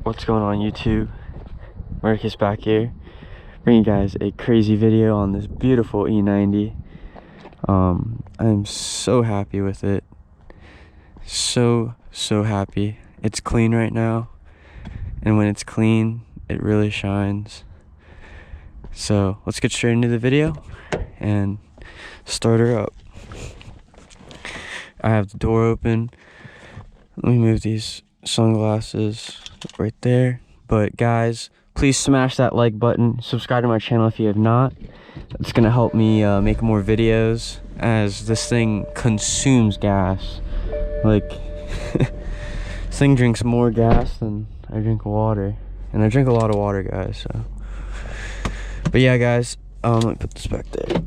What's going on YouTube? Marcus back here, bringing you guys a crazy video on this beautiful E90. I'm so happy with it. So happy. It's clean right now, and when it's clean, it really shines. So let's get straight into the video and start her up. I have the door open. Let me move these sunglasses right there. But guys, please smash that like button, subscribe to my channel if you have not. It's gonna help me make more videos, as this thing consumes gas. Like this thing drinks more gas than I drink water, and I drink a lot of water, guys. So but yeah guys, let me put this back there.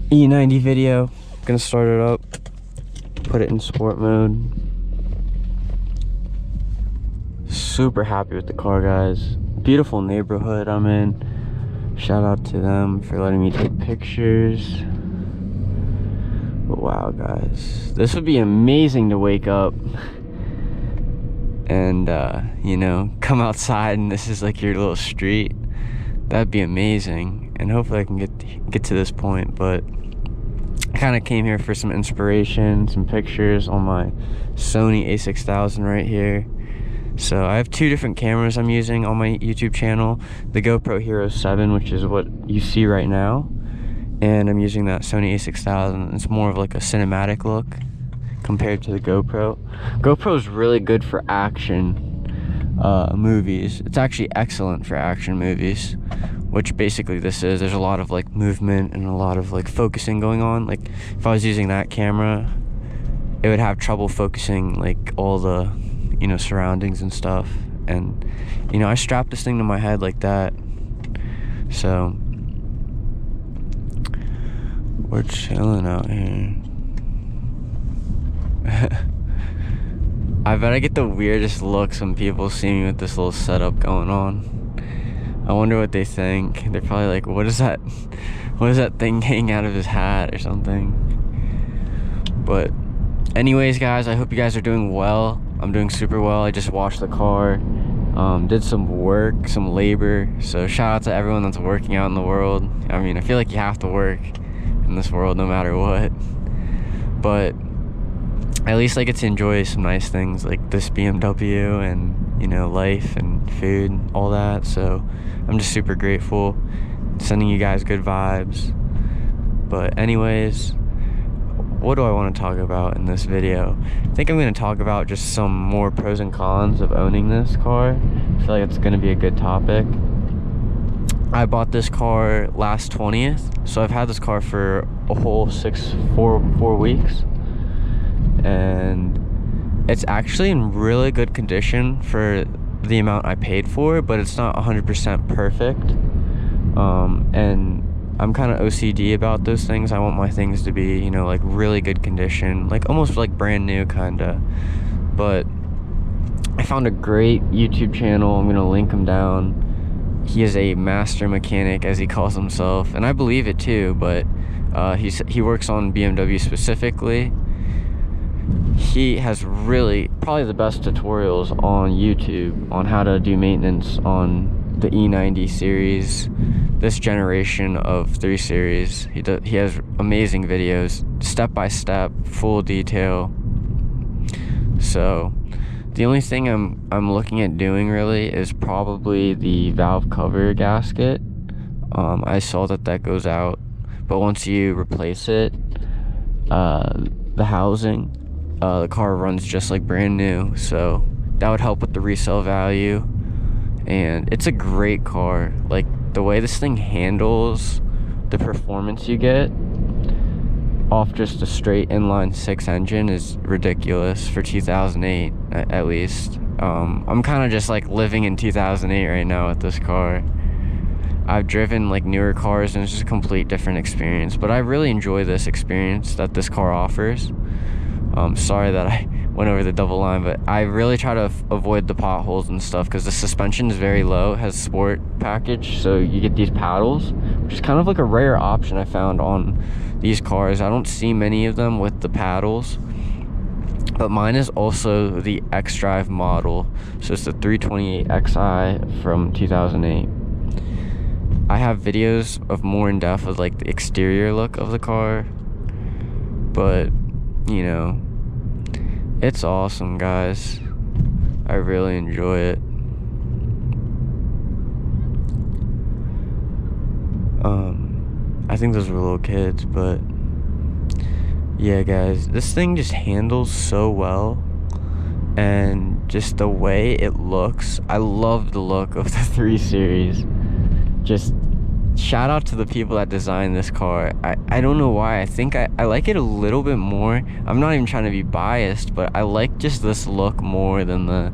E90 video, gonna start it up, put it in sport mode. Super happy with the car, guys. Beautiful neighborhood I'm in. Shout out to them for letting me take pictures. But wow guys, this would be amazing to wake up and you know, come outside and this is like your little street. That'd be amazing, and hopefully I can get to this point. But I kind of came here for some inspiration, some pictures on my Sony a6000 right here. So I have two different cameras I'm using on my YouTube channel. The GoPro Hero 7, which is what you see right now, and I'm using that Sony a6000. It's more of like a cinematic look compared to the GoPro. GoPro is really good for action movies. It's actually excellent for action movies, which basically this is. There's a lot of like movement and a lot of like focusing going on. Like if I was using that camera, it would have trouble focusing like all the, you know, surroundings and stuff. And you know, I strapped this thing to my head like that, so we're chilling out here. I bet I get the weirdest looks when people see me with this little setup going on. I wonder what they think. They're probably like, what is that thing hanging out of his hat or something? But anyways guys, I hope you guys are doing well. I'm doing super well. I just washed the car, did some work, some labor. So shout out to everyone that's working out in the world. I mean, I feel like you have to work in this world no matter what. But at least I get to enjoy some nice things like this BMW and, you know, life and food and all that. So I'm just super grateful, sending you guys good vibes. But anyways, what do I want to talk about in this video? I think I'm going to talk about just some more pros and cons of owning this car. I feel like it's going to be a good topic. I bought this car last 20th, so I've had this car for a whole 4 weeks, and it's actually in really good condition for the amount I paid for it, but it's not 100% perfect. And I'm kind of OCD about those things. I want my things to be, you know, like really good condition, like almost like brand new kinda. But I found a great YouTube channel. I'm gonna link him down. He is a master mechanic, as he calls himself, and I believe it too. But he works on BMW specifically. He has really probably the best tutorials on YouTube on how to do maintenance on the E90 series, this generation of 3 Series. He has amazing videos, step by step, full detail. So the only thing I'm looking at doing really is probably the valve cover gasket. I saw that goes out, but once you replace it, the housing, the car runs just like brand new, so that would help with the resale value. And it's a great car. Like the way this thing handles the performance you get off just a straight inline 6 engine is ridiculous for 2008 at least. I'm kind of just like living in 2008 right now with this car. I've driven like newer cars and it's just a complete different experience, but I really enjoy this experience that this car offers. Sorry that I went over the double line, but I really try to avoid the potholes and stuff because the suspension is very low. It has sport package, so you get these paddles, which is kind of like a rare option I found on these cars. I don't see many of them with the paddles. But mine is also the X-Drive model, so it's the 328xi from 2008. I have videos of more in depth of like the exterior look of the car, but you know, it's awesome, guys. I really enjoy it. I think those were little kids, but yeah, guys, this thing just handles so well, and just the way it looks, I love the look of the 3 Series. Just shout out to the people that designed this car. I don't know why. I think I like it a little bit more. I'm not even trying to be biased, but I like just this look more than the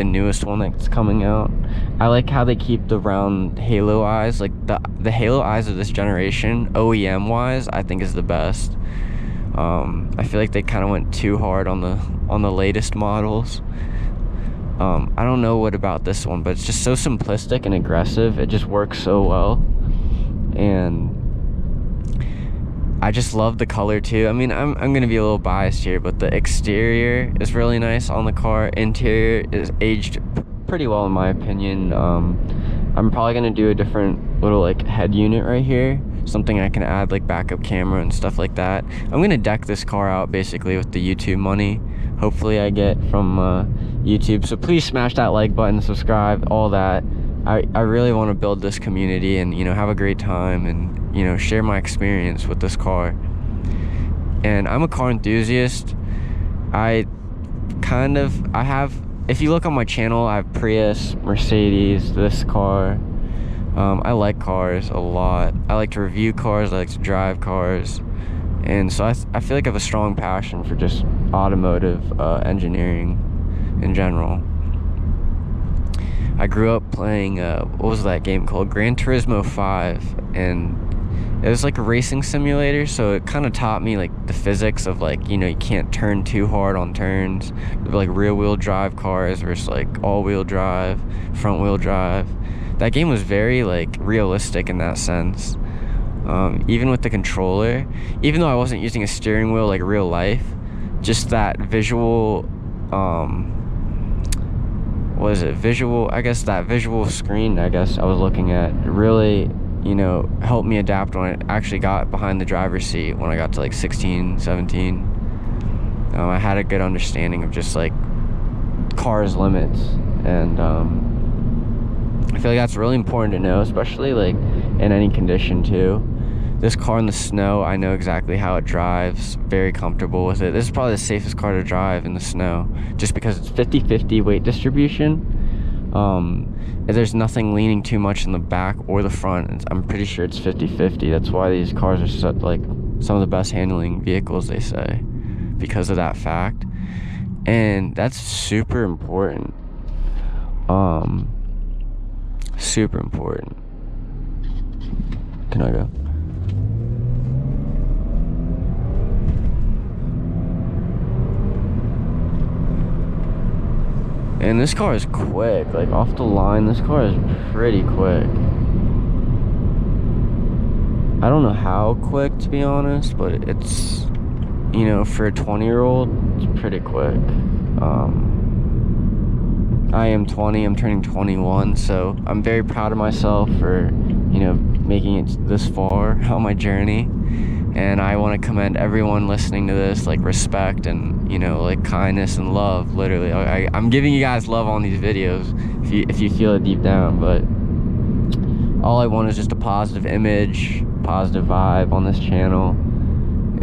newest one that's coming out. I like how they keep the round halo eyes. Like the halo eyes of this generation, OEM wise, I think is the best. I feel like they kind of went too hard on the latest models. I don't know what about this one, but it's just so simplistic and aggressive. It just works so well, and I just love the color too. I mean, I'm gonna be a little biased here, but the exterior is really nice on the car. Interior is aged pretty well in my opinion. I'm probably gonna do a different little like head unit right here, something I can add like backup camera and stuff like that. I'm gonna deck this car out basically with the YouTube money, hopefully I get from YouTube. So please smash that like button, subscribe, all that. I really want to build this community and, you know, have a great time and, you know, share my experience with this car. And I'm a car enthusiast. I have, if you look on my channel, I have Prius, Mercedes, this car. I like cars a lot. I like to review cars, I like to drive cars. And so I feel like I have a strong passion for just automotive engineering in general. I grew up playing, what was that game called? Gran Turismo 5, and it was like a racing simulator, so it kind of taught me like the physics of like, you know, you can't turn too hard on turns, like rear wheel drive cars versus like all wheel drive, front wheel drive. That game was very like realistic in that sense. Even with the controller, even though I wasn't using a steering wheel like real life, just that visual, I guess that visual screen, I guess I was looking at, really, you know, helped me adapt when I actually got behind the driver's seat when I got to like 16, 17. I had a good understanding of just like cars' limits, and I feel like that's really important to know, especially like in any condition too. This car in the snow, I know exactly how it drives, very comfortable with it. This is probably the safest car to drive in the snow, just because it's 50-50 weight distribution. There's nothing leaning too much in the back or the front. I'm pretty sure it's 50-50. That's why these cars are like some of the best handling vehicles, they say, because of that fact. And that's super important. Super important. Can I go? And this car is quick, like off the line, this car is pretty quick. I don't know how quick, to be honest, but it's, you know, for a 20-year-old, it's pretty quick. I am 20, I'm turning 21, so I'm very proud of myself for, you know, making it this far on my journey. And I want to commend everyone listening to this, like respect and, you know, like kindness and love, literally. I'm giving you guys love on these videos if you feel it deep down, but all I want is just a positive image, positive vibe on this channel.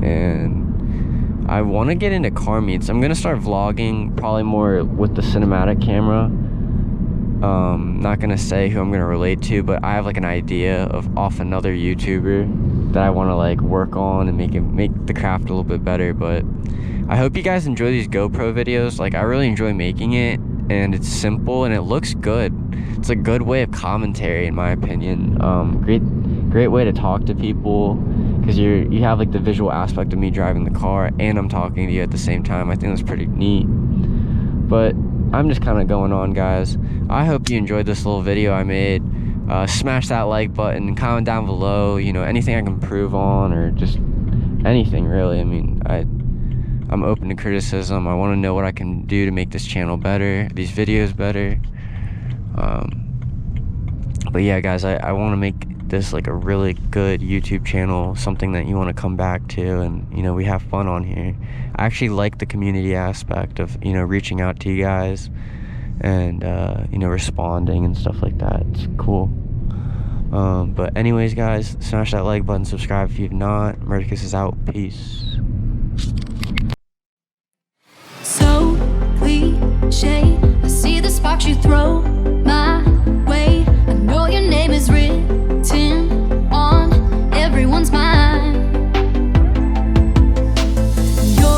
And I want to get into car meets. I'm going to start vlogging, probably more with the cinematic camera. Not gonna say who I'm gonna relate to, but I have like an idea off another YouTuber that I want to like work on and make the craft a little bit better. But I hope you guys enjoy these GoPro videos. Like, I really enjoy making it, and it's simple and it looks good. It's a good way of commentary, in my opinion. Great way to talk to people, because you have like the visual aspect of me driving the car and I'm talking to you at the same time. I think that's pretty neat. But I'm just kind of going on, guys. I hope you enjoyed this little video I made. Smash that like button, comment down below, you know, anything I can improve on, or just anything really. I mean, I'm open to criticism. I want to know what I can do to make this channel better, these videos better. But yeah, guys, I want to make this like a really good YouTube channel, something that you want to come back to, and you know, we have fun on here. I actually like the community aspect of, you know, reaching out to you guys and you know, responding and stuff like that. It's cool. But anyways, guys, smash that like button, subscribe if you've not. Murticus is out. Peace.